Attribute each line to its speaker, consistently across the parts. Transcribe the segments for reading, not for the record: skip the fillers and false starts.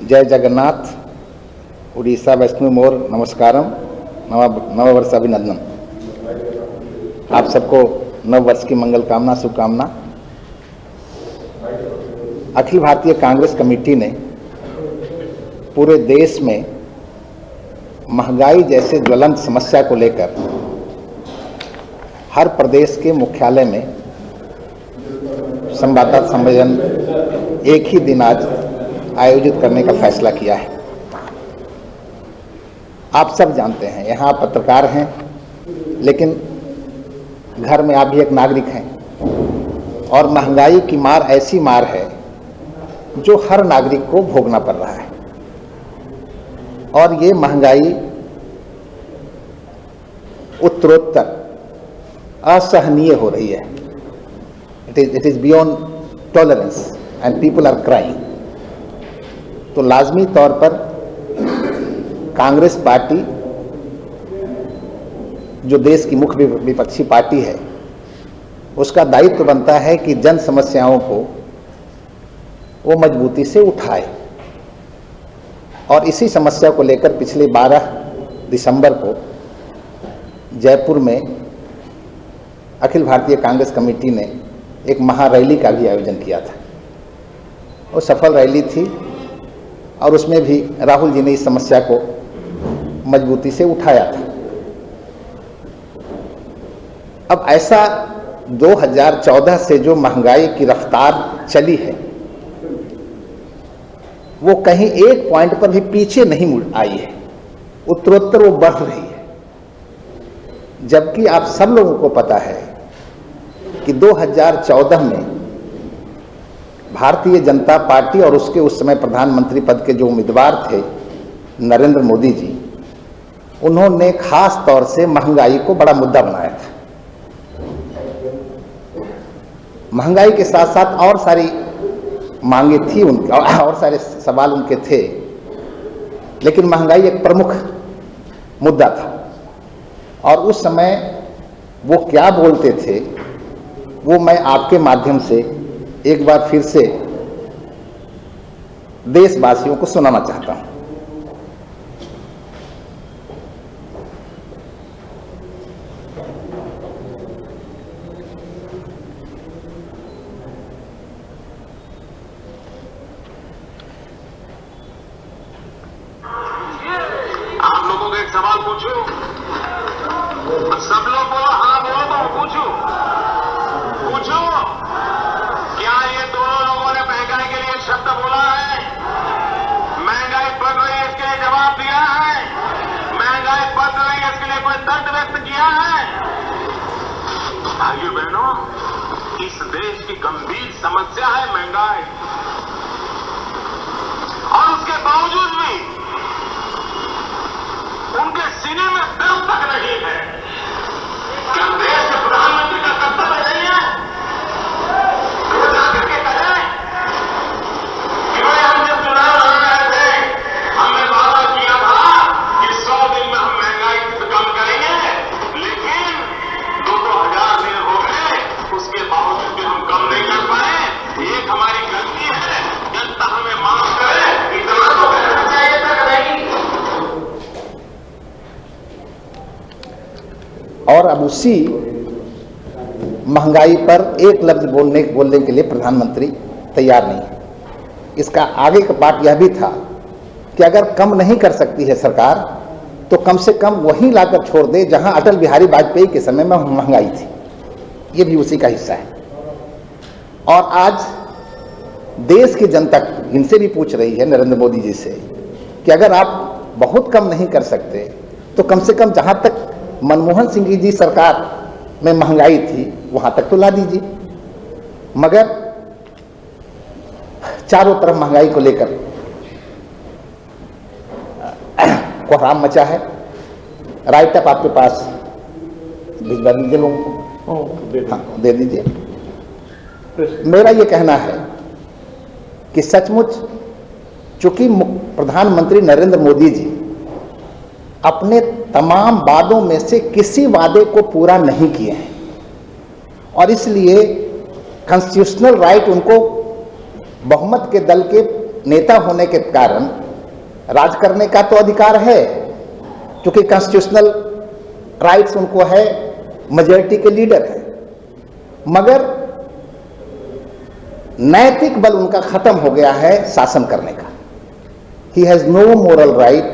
Speaker 1: जय जगन्नाथ, उड़ीसा वैष्णव मोर नमस्कारम, नववर्ष अभिनंदन। आप सबको नव वर्ष की मंगल कामना, शुभकामना। अखिल भारतीय कांग्रेस कमेटी ने पूरे देश में महंगाई जैसे ज्वलंत समस्या को लेकर हर प्रदेश के मुख्यालय में संवाददाता सम्मेलन एक ही दिन आज आयोजित करने का फैसला किया है। आप सब जानते हैं, यहाँ पत्रकार हैं, लेकिन घर में आप भी एक नागरिक हैं और महंगाई की मार ऐसी मार है जो हर नागरिक को भोगना पड़ रहा है। और ये महंगाई उत्तरोत्तर असहनीय हो रही है। It is beyond tolerance and people are crying. तो लाजमी तौर पर कांग्रेस पार्टी, जो देश की मुख्य विपक्षी पार्टी है, उसका दायित्व बनता है कि जन समस्याओं को वो मजबूती से उठाए। और इसी समस्या को लेकर पिछले 12 दिसंबर को जयपुर में अखिल भारतीय कांग्रेस कमेटी ने एक महारैली का भी आयोजन किया था। वो सफल रैली थी और उसमें भी राहुल जी ने इस समस्या को मजबूती से उठाया था। अब ऐसा 2014 से जो महंगाई की रफ्तार चली है, वो कहीं एक पॉइंट पर भी पीछे नहीं मुड़ आई है, उत्तरोत्तर वो बढ़ रही है। जबकि आप सब लोगों को पता है कि 2014 में भारतीय जनता पार्टी और उसके उस समय प्रधानमंत्री पद के जो उम्मीदवार थे नरेंद्र मोदी जी, उन्होंने खास तौर से महंगाई को बड़ा मुद्दा बनाया था। महंगाई के साथ साथ और सारी मांगे थी उनकी और सारे सवाल उनके थे, लेकिन महंगाई एक प्रमुख मुद्दा था। और उस समय वो क्या बोलते थे, वो मैं आपके माध्यम से एक बार फिर से देशवासियों को सुनाना चाहता हूं।
Speaker 2: आप लोगों को एक सवाल पूछूं, सब लोग बोलो हाँ बोलो तो पूछूं क्या ये दोनों लोगों ने महंगाई के लिए शब्द बोला है? महंगाई बढ़ रही है इसके लिए जवाब दिया है? महंगाई बढ़ रही है इसके लिए कोई दर्द व्यक्त किया है? भाइयों बहनों, इस देश की गंभीर समस्या है महंगाई, और उसके बावजूद भी उनके सीने में दर्द तक नहीं है। क्या देश के प्रधानमंत्री का कर्तव्य नहीं है वो जाकर के कहें कि भाई हम जब चुनाव लड़ रहे थे, हमने वादा किया था कि 100 दिन में हम महंगाई कम करेंगे, लेकिन 2-2 हजार दिन हो गए, उसके बावजूद भी हम कम नहीं कर पाए। एक हमारी गलती है, जनता हमें माफ करे, इतना तो कहना चाहिए था कि नहीं।
Speaker 1: और अब उसी महंगाई पर एक लफ्ज बोलने के लिए प्रधानमंत्री तैयार नहीं है। इसका आगे का पार्ट यह भी था कि अगर कम नहीं कर सकती है सरकार, तो कम से कम वहीं लाकर छोड़ दे जहां अटल बिहारी वाजपेयी के समय में महंगाई थी। ये भी उसी का हिस्सा है। और आज देश की जनता इनसे भी पूछ रही है, नरेंद्र मोदी जी से, कि अगर आप बहुत कम नहीं कर सकते तो कम से कम जहां तक मनमोहन सिंह जी सरकार में महंगाई थी वहां तक तो ला दीजिए। मगर चारों तरफ महंगाई को लेकर कोहराम मचा है। राइट अप आपके पास भिजवा दीजिए लोगों को, हाँ दे दीजिए। मेरा ये कहना है कि सचमुच चूंकि प्रधानमंत्री नरेंद्र मोदी जी अपने तमाम वादों में से किसी वादे को पूरा नहीं किए हैं, और इसलिए कॉन्स्टिट्यूशनल राइट उनको बहुमत के दल के नेता होने के कारण राज करने का तो अधिकार है, क्योंकि कॉन्स्टिट्यूशनल राइट्स उनको है, मेजॉरिटी के लीडर है, मगर नैतिक बल उनका खत्म हो गया है शासन करने का। He has no moral right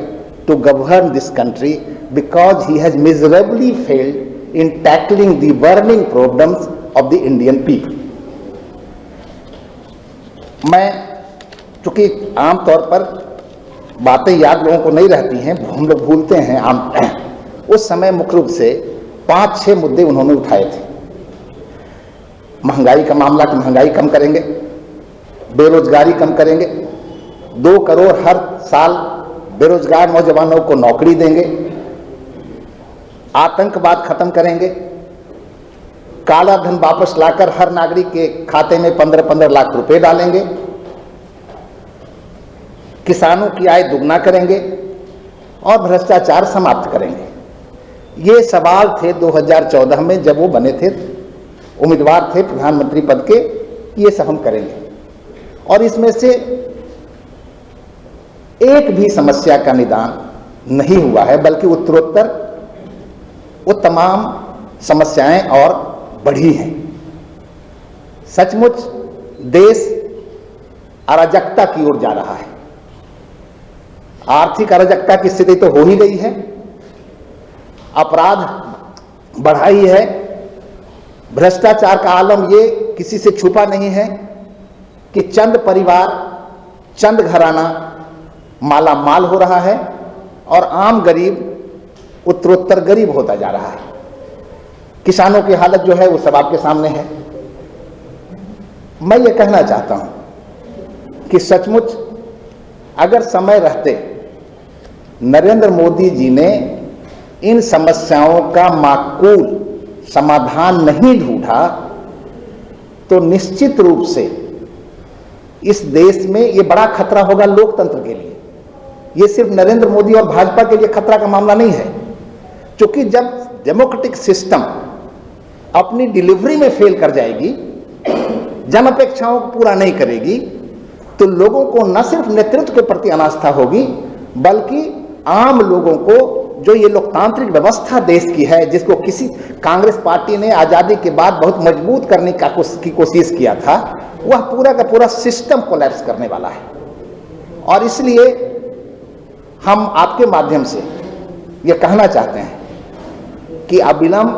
Speaker 1: to govern this country because he has miserably failed in tackling the burning problems of the Indian people. मैं चूंकि आमतौर पर बातें याद लोगों को नहीं रहती हैं, हम लोग भूलते हैं उस समय मुख्य रूप से 5-6 मुद्दे उन्होंने उठाए थे। महंगाई का मामला कि महंगाई कम करेंगे, बेरोजगारी कम करेंगे, 2 करोड़ हर साल बेरोजगार नौजवानों को नौकरी देंगे, आतंकवाद खत्म करेंगे, काला धन वापस लाकर हर नागरिक के खाते में 15-15 लाख रुपए डालेंगे, किसानों की आय दुगना करेंगे और भ्रष्टाचार समाप्त करेंगे। ये सवाल थे 2014 में जब वो बने थे, उम्मीदवार थे प्रधानमंत्री पद के, ये सब हम करेंगे। और इसमें से एक भी समस्या का निदान नहीं हुआ है, बल्कि उत्तरोत्तर वो तमाम समस्याएं और बढ़ी हैं। सचमुच देश अराजकता की ओर जा रहा है। आर्थिक अराजकता की स्थिति तो हो ही गई है, अपराध बढ़ा ही है, भ्रष्टाचार का आलम ये किसी से छुपा नहीं है कि चंद परिवार, चंद घराना माला माल हो रहा है और आम गरीब उत्तरोत्तर गरीब होता जा रहा है। किसानों की हालत जो है वो सब आपके सामने है। मैं ये कहना चाहता हूं कि सचमुच अगर समय रहते नरेंद्र मोदी जी ने इन समस्याओं का माकूल समाधान नहीं ढूंढा तो निश्चित रूप से इस देश में ये बड़ा खतरा होगा लोकतंत्र के लिए। ये सिर्फ नरेंद्र मोदी और भाजपा के लिए खतरा का मामला नहीं है, क्योंकि जब डेमोक्रेटिक सिस्टम अपनी डिलीवरी में फेल कर जाएगी, जन अपेक्षाओं को पूरा नहीं करेगी, तो लोगों को न सिर्फ नेतृत्व के प्रति अनास्था होगी, बल्कि आम लोगों को जो ये लोकतांत्रिक व्यवस्था देश की है, जिसको किसी कांग्रेस पार्टी ने आजादी के बाद बहुत मजबूत करने की कोशिश किया था, वह पूरा का पूरा सिस्टम कोलैप्स करने वाला है। और इसलिए हम आपके माध्यम से ये कहना चाहते हैं कि अविलंब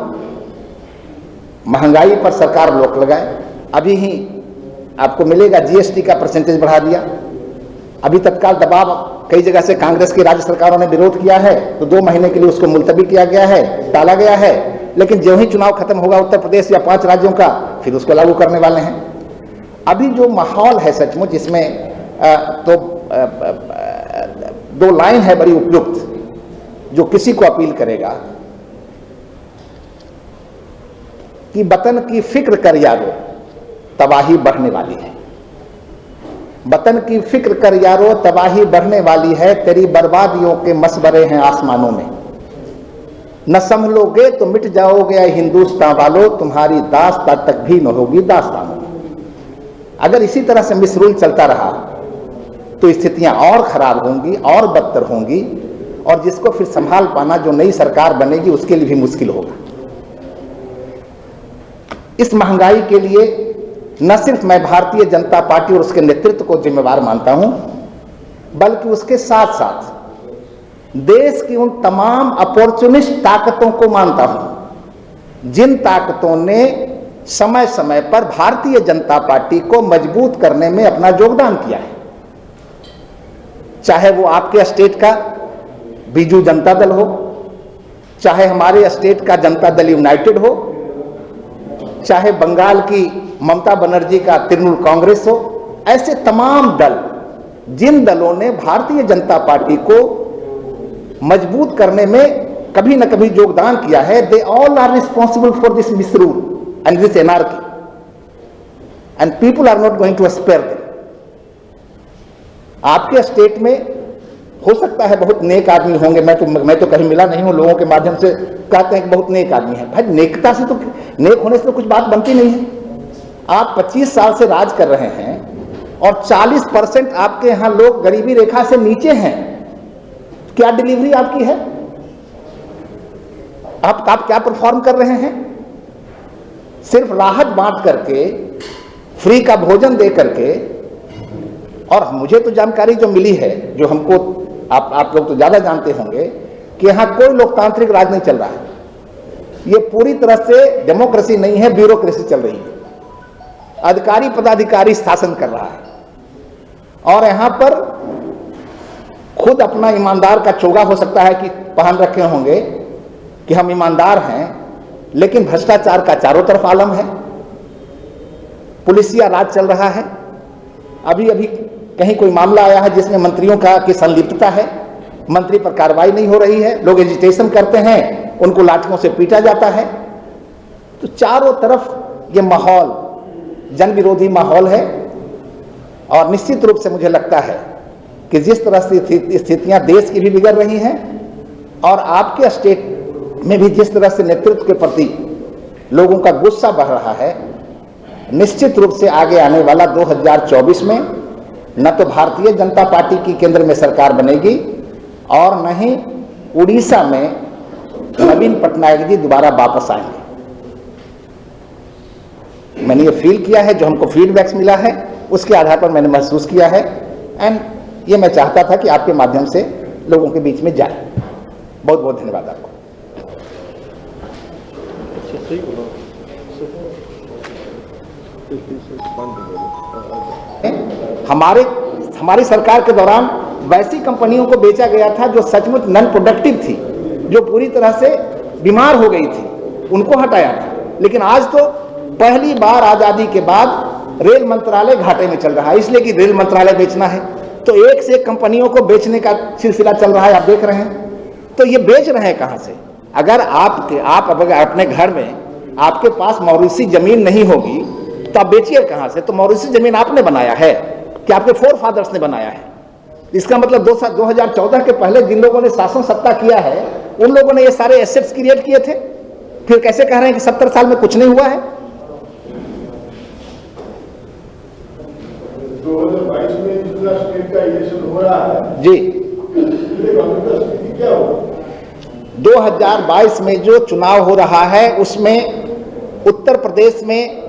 Speaker 1: महंगाई पर सरकार रोक लगाए। अभी ही आपको मिलेगा जीएसटी का परसेंटेज बढ़ा दिया। अभी तत्काल दबाव कई जगह से कांग्रेस की राज्य सरकारों ने विरोध किया है, तो 2 महीने के लिए उसको मुलतवी किया गया है, टाला गया है। लेकिन जो ही चुनाव खत्म होगा उत्तर प्रदेश या 5 राज्यों का, फिर उसको लागू करने वाले हैं। अभी जो माहौल है सचमुच इसमें तो 2 लाइन है बड़ी उपयुक्त जो किसी को अपील करेगा कि वतन की फिक्र कर यारो तबाही बढ़ने वाली है। वतन की फिक्र कर यारो तबाही बढ़ने वाली है, तेरी बर्बादियों के मसबरे हैं आसमानों में। न संभलोगे तो मिट जाओगे हिंदुस्तान वालों, तुम्हारी दास्तां तक भी न होगी दास्तानों में। अगर इसी तरह से मिसरूल चलता रहा तो स्थितियां और खराब होंगी और बदतर होंगी, और जिसको फिर संभाल पाना जो नई सरकार बनेगी उसके लिए भी मुश्किल होगा। इस महंगाई के लिए न सिर्फ मैं भारतीय जनता पार्टी और उसके नेतृत्व को जिम्मेवार मानता हूं, बल्कि उसके साथ साथ देश की उन तमाम अपॉर्चुनिस्ट ताकतों को मानता हूं जिन ताकतों ने समय समय पर भारतीय जनता पार्टी को मजबूत करने में अपना योगदान किया है। चाहे वो आपके स्टेट का बीजू जनता दल हो, चाहे हमारे स्टेट का जनता दल यूनाइटेड हो, चाहे बंगाल की ममता बनर्जी का तृणमूल कांग्रेस हो, ऐसे तमाम दल जिन दलों ने भारतीय जनता पार्टी को मजबूत करने में कभी न कभी योगदान किया है, they all are responsible for this misrule and this anarchy and people are not going to spare them. आपके स्टेट में हो सकता है बहुत नेक आदमी होंगे, मैं तो कहीं मिला नहीं हूं, लोगों के माध्यम से कहते हैं कि बहुत नेक आदमी है। भाई नेकता से तो, नेक होने से तो कुछ बात बनती नहीं है। आप 25 साल से राज कर रहे हैं, और 40% आपके यहां लोग गरीबी रेखा से नीचे हैं। क्या डिलीवरी आपकी है? आप क्या परफॉर्म कर रहे हैं? सिर्फ राहत बांट करके, फ्री का भोजन दे करके। और मुझे तो जानकारी जो मिली है, जो हमको आप लोग तो ज्यादा जानते होंगे, कि यहां कोई लोकतांत्रिक राज नहीं चल रहा है। ये पूरी तरह से डेमोक्रेसी नहीं है, ब्यूरोक्रेसी चल रही है। अधिकारी पदाधिकारी शासन कर रहा है। और यहां पर खुद अपना ईमानदार का चोगा हो सकता है कि पहन रखे होंगे कि हम ईमानदार हैं, लेकिन भ्रष्टाचार का चारों तरफ आलम है। पुलिसिया राज चल रहा है। अभी अभी कहीं कोई मामला आया है जिसमें मंत्रियों की संलिप्तता है, मंत्री पर कार्रवाई नहीं हो रही है, लोग एजिटेशन करते हैं, उनको लाठियों से पीटा जाता है। तो चारों तरफ ये माहौल जन विरोधी माहौल है। और निश्चित रूप से मुझे लगता है कि जिस तरह से स्थितियां देश की भी बिगड़ रही हैं और आपके स्टेट में भी जिस तरह से नेतृत्व के प्रति लोगों का गुस्सा बढ़ रहा है, निश्चित रूप से आगे आने वाला 2024 में न तो भारतीय जनता पार्टी की केंद्र में सरकार बनेगी और न ही उड़ीसा में नवीन पटनायक जी दोबारा वापस आएंगे। मैंने ये फील किया है, जो हमको फीडबैक्स मिला है उसके आधार पर मैंने महसूस किया है। एंड ये मैं चाहता था कि आपके माध्यम से लोगों के बीच में जाए। बहुत बहुत धन्यवाद आपको। हमारी सरकार के दौरान वैसी कंपनियों को बेचा गया था जो सचमुच नॉन प्रोडक्टिव थी, जो पूरी तरह से बीमार हो गई थी, उनको हटाया था। लेकिन आज तो पहली बार आजादी के बाद रेल मंत्रालय घाटे में चल रहा है, इसलिए कि रेल मंत्रालय बेचना है। तो एक से एक कंपनियों को बेचने का सिलसिला चल रहा है, आप देख रहे हैं। तो ये बेच रहे हैं कहां से? अगर आप अपने घर में आपके पास मॉरिशस जमीन नहीं होगी तो आप बेचिए कहां से? तो मॉरिशस जमीन आपने बनाया है कि आपके फोर फादर्स ने बनाया है? इसका मतलब 2014 के पहले जिन लोगों ने शासन सत्ता किया है उन लोगों ने ये सारे एसेट्स क्रिएट किए थे। फिर कैसे कह रहे हैं कि 70 साल में कुछ नहीं हुआ है?
Speaker 3: 2022 में जितना स्टेट का इलेक्शन हो रहा है
Speaker 1: जी,
Speaker 3: क्या होगा?
Speaker 1: 2022 में जो चुनाव हो रहा है उसमें उत्तर प्रदेश में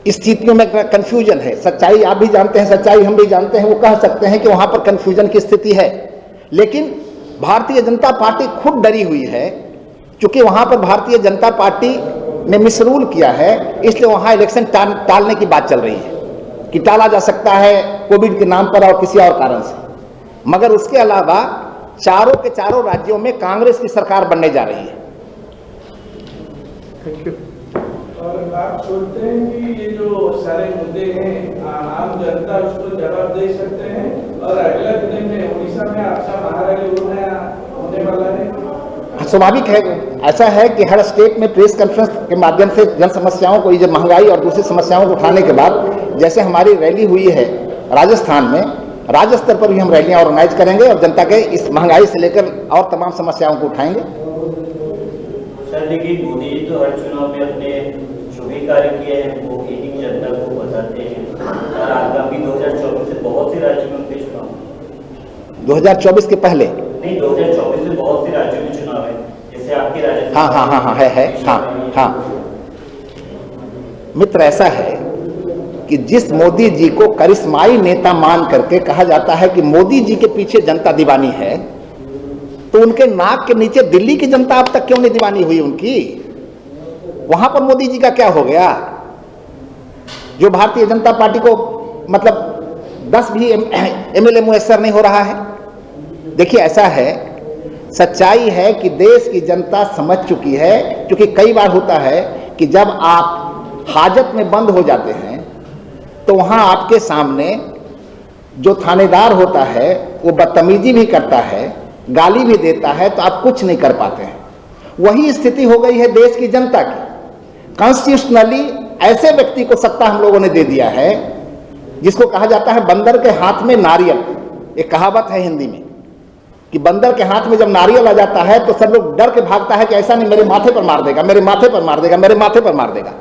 Speaker 1: स्थितियों में कंफ्यूजन है। सच्चाई आप भी जानते हैं, सच्चाई हम भी जानते हैं। वो कह सकते हैं कि वहां पर कंफ्यूजन की स्थिति है, लेकिन भारतीय जनता पार्टी खुद डरी हुई है, क्योंकि वहां पर भारतीय जनता पार्टी ने मिसरूल किया है, इसलिए वहां इलेक्शन टालने की बात चल रही है कि टाला जा सकता है कोविड के नाम पर और किसी और कारण से। मगर उसके अलावा चारों के चारों राज्यों में कांग्रेस की सरकार बनने जा रही है।
Speaker 4: और आप सोचते हैं कि ये जो सारे मुद्दे हैं आम जनता उसको जवाब दे सकते हैं और अगले दिन में उड़ीसा में आपका महारैली होने वाला है?
Speaker 1: स्वाभाविक है। ऐसा है कि हर स्टेट में प्रेस कॉन्फ्रेंस के माध्यम से जन समस्याओं को, ये महंगाई और दूसरी समस्याओं को उठाने के बाद, जैसे हमारी रैली हुई है राजस्थान में, राज्य स्तर पर भी हम रैलियां ऑर्गेनाइज करेंगे और जनता के इस महंगाई से लेकर और तमाम समस्याओं को उठाएंगे।
Speaker 5: सर देखिए, मोदी जी तो हर चुनाव में अपने जो भी कार्य किए हैं वो एक ही जनता को बताते हैं और आगामी 2024 से बहुत से राज्यों में उनके चुनाव।
Speaker 1: 2024 के पहले
Speaker 5: नहीं, 2024 में बहुत से राज्यों में चुनाव है, जैसे आपके राजस्थान।
Speaker 1: हाँ है हाँ। मित्र, ऐसा है कि जिस मोदी जी को करिश्माई नेता मान करके कहा जाता है कि मोदी जी के पीछे जनता दीवानी है, तो उनके नाक के नीचे दिल्ली की जनता अब तक क्यों नहीं दीवानी हुई उनकी? वहां पर मोदी जी का क्या हो गया जो भारतीय जनता पार्टी को मतलब 10 भी एमएलए मुयस्सर नहीं हो रहा है? देखिए, ऐसा है, सच्चाई है कि देश की जनता समझ चुकी है, क्योंकि कई बार होता है कि जब आप हाजत में बंद हो जाते हैं तो वहां आपके सामने जो थानेदार होता है वो बदतमीजी भी करता है, गाली भी देता है, तो आप कुछ नहीं कर पाते हैं। वही स्थिति हो गई है देश की जनता की। कॉन्स्टिट्यूशनली ऐसे व्यक्ति को सत्ता हम लोगों ने दे दिया है जिसको कहा जाता है बंदर के हाथ में नारियल। एक कहावत है हिंदी में कि बंदर के हाथ में जब नारियल आ जाता है तो सब लोग डर के भागता है कि ऐसा नहीं मेरे माथे पर मार देगा, मेरे माथे पर मार देगा, मेरे माथे पर मार देगा।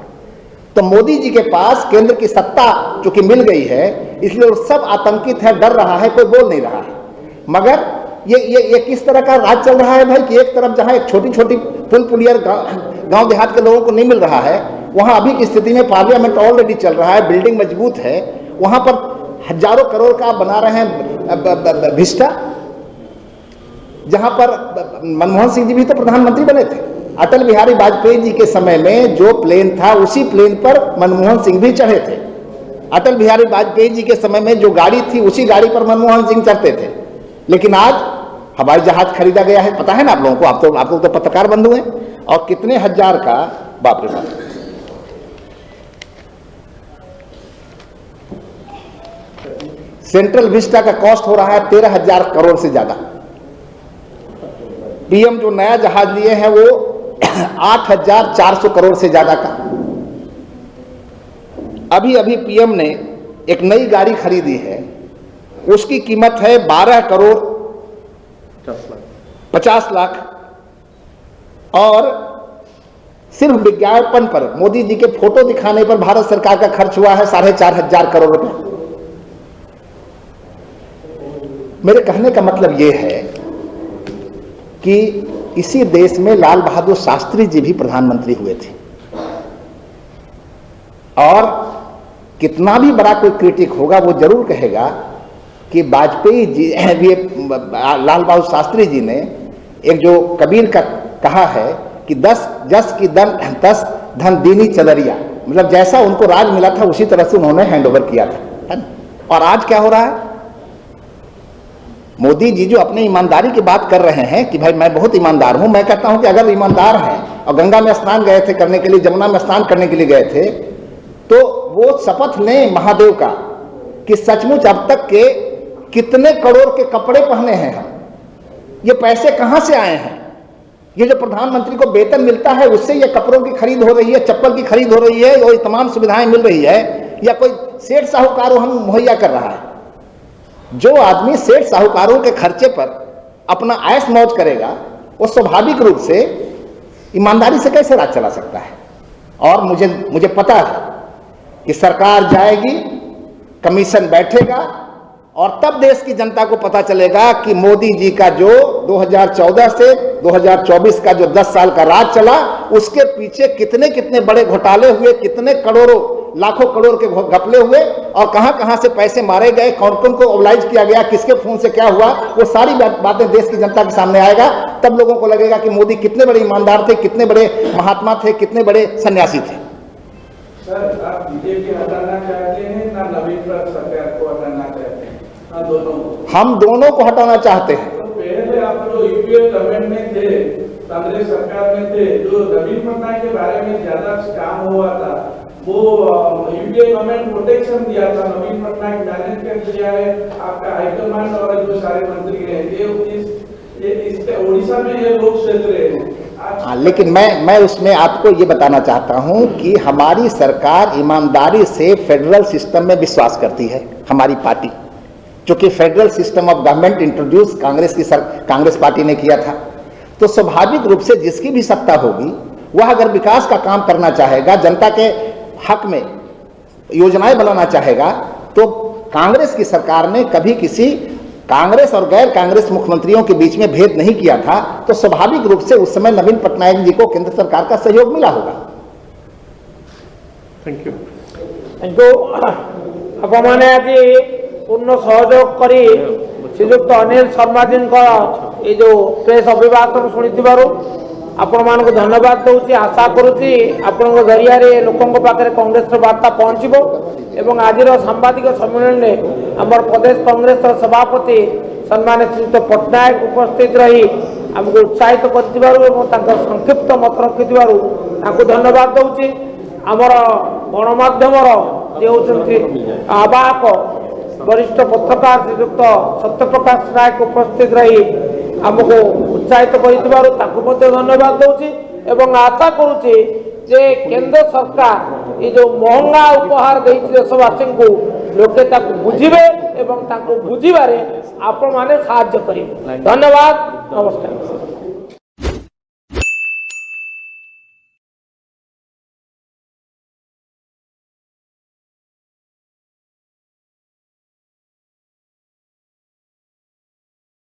Speaker 1: तो मोदी जी के पास केंद्र की सत्ता चूंकि मिल गई है, इसलिए वो सब आतंकित है, डर रहा है, कोई बोल नहीं रहा है। मगर ये किस तरह का राज चल रहा है भाई कि एक तरफ जहां एक छोटी छोटी पुल पुलियर गांव देहात के लोगों को नहीं मिल रहा है, वहां अभी की स्थिति में पार्लियामेंट ऑलरेडी चल रहा है, बिल्डिंग मजबूत है, वहां पर हजारों करोड़ का बना रहे हैं भिस्टा, जहां पर मनमोहन सिंह जी भी तो प्रधानमंत्री बने थे। अटल बिहारी वाजपेयी जी के समय में जो प्लेन था उसी प्लेन पर मनमोहन सिंह भी चढ़े थे। अटल बिहारी वाजपेयी जी के समय में जो गाड़ी थी उसी गाड़ी पर मनमोहन सिंह चढ़ते थे। लेकिन आज हवाई जहाज खरीदा गया है, पता है ना आप लोगों को, आप लोग तो पत्रकार बंधु हैं, और कितने हजार का, बाप रे बाप, सेंट्रल विस्टा का कॉस्ट हो रहा है 13,000 करोड़ से ज्यादा। पीएम जो नया जहाज लिए हैं वो 8,400 करोड़ से ज्यादा का। अभी अभी पीएम ने एक नई गाड़ी खरीदी है, उसकी कीमत है 12 करोड़ 50 लाख, और सिर्फ विज्ञापन पर, मोदी जी के फोटो दिखाने पर भारत सरकार का खर्च हुआ है 4,500 करोड़ रुपए। मेरे कहने का मतलब यह है कि इसी देश में लाल बहादुर शास्त्री जी भी प्रधानमंत्री हुए थे, और कितना भी बड़ा कोई क्रिटिक होगा वो जरूर कहेगा कि वाजपेयी जी, लाल बहादुर शास्त्री जी ने एक जो कबीर का कहा है कि 10 जस की दस धन दीनी चलरिया, मतलब जैसा उनको राज मिला था उसी तरह से उन्होंने हैंडओवर किया था, है ना? और आज क्या हो रहा है, मोदी जी जो अपनी ईमानदारी की बात कर रहे हैं कि भाई मैं बहुत ईमानदार हूं, मैं कहता हूं कि अगर ईमानदार हैं और गंगा में स्नान गए थे करने के लिए, जमुना में स्नान करने के लिए गए थे, तो वो शपथ लें महादेव का कि सचमुच अब तक के कितने करोड़ के कपड़े पहने हैं हम, ये पैसे कहां से आए हैं, ये जो प्रधानमंत्री को वेतन मिलता है उससे ये कपड़ों की खरीद हो रही है, चप्पल की खरीद हो रही है, और तमाम सुविधाएं मिल रही है, या कोई सेठ साहूकार हम मुहैया कर रहा है। जो आदमी सेठ साहूकारों के खर्चे पर अपना ऐश मौज करेगा वो स्वाभाविक रूप से ईमानदारी से कैसे राज चला सकता है। और मुझे पता है कि सरकार जाएगी, कमीशन बैठेगा, और तब देश की जनता को पता चलेगा कि मोदी जी का जो 2014 से 2024 का जो 10 साल का राज चला, उसके पीछे कितने कितने बड़े घोटाले हुए, कितने करोड़ों लाखों करोड़ के घपले हुए, और कहां कहां से पैसे मारे गए, कौन कौन को ओबलाइज किया गया, किसके फोन से क्या हुआ, वो सारी बातें देश की जनता के सामने आएगा। तब लोगों को लगेगा कि मोदी कितने बड़े ईमानदार थे, कितने बड़े महात्मा थे, कितने बड़े सन्यासी थे।
Speaker 4: सर, आप बीजेपी हटाना चाहते हैं ना नवीन सरकार को हटाना चाहते हैं? दोनों, हम
Speaker 1: दोनों को हटाना चाहते हैं।
Speaker 4: तो पहले आप जो यूपीए गवर्नमेंट में थे, कांग्रेस सरकार में थे, जो नवीन पटनायक के बारे में ज्यादा काम हुआ था, वो यूपीए गवर्नमेंट प्रोटेक्शन दिया था, नवीन पटनायक मैनेज कर दिया है, आपका हाईकमांड और जो सारे मंत्री हैं, ये उड़ीसा में ये लोग क्षेत्र है।
Speaker 1: लेकिन मैं उसमें आपको ये बताना चाहता हूं कि हमारी सरकार ईमानदारी से फेडरल सिस्टम में विश्वास करती है। हमारी पार्टी, चूंकि federal system of government introduce Congress party ने किया था, तो स्वाभाविक रूप से जिसकी भी सत्ता होगी वह अगर विकास का काम करना चाहेगा, जनता के हक में योजनाएं बनाना चाहेगा, तो कांग्रेस की सरकार ने कभी किसी कांग्रेस और गैर कांग्रेस मुख्यमंत्रियों के बीच में भेद नहीं किया था, तो स्वाभाविक रूप से उस समय नवीन पटनायक जी को केंद्र सरकार का सहयोग मिला होगा।
Speaker 6: Thank you. आपने आज पूर्ण सहयोग करी श्रीजुक्त अनिल शर्मा जी ये जो प्रेस अभिभाषण शुणी आपण मान धन्यवाद दूसरी। आशा करुच्ची आपण जरिया लोकों पाखे कांग्रेस वार्ता पहुँचब एवं आज सांबादिक सम्मेलन में आम प्रदेश कांग्रेस सभापति सम्मानित श्रीयुक्त पट्टनायक उपस्थित रही आमको उत्साहित कर संक्षिप्त मत रखि धन्यवाद दूसरी। आमर गणमाध्यम जे होती आवाहक वरिष्ठ पत्रकार श्रीयुक्त सत्यप्रकाश नायक उपस्थित रही आमको उत्साहित कर धन्यवाद दूसरी एवं आशा करुच्ची जे केंद्र सरकार ये जो महंगा उपहार देशवासी को लोके बुझे एवं बुझे आपण मैंने साहाय्य करेंगे। धन्यवाद, नमस्कार।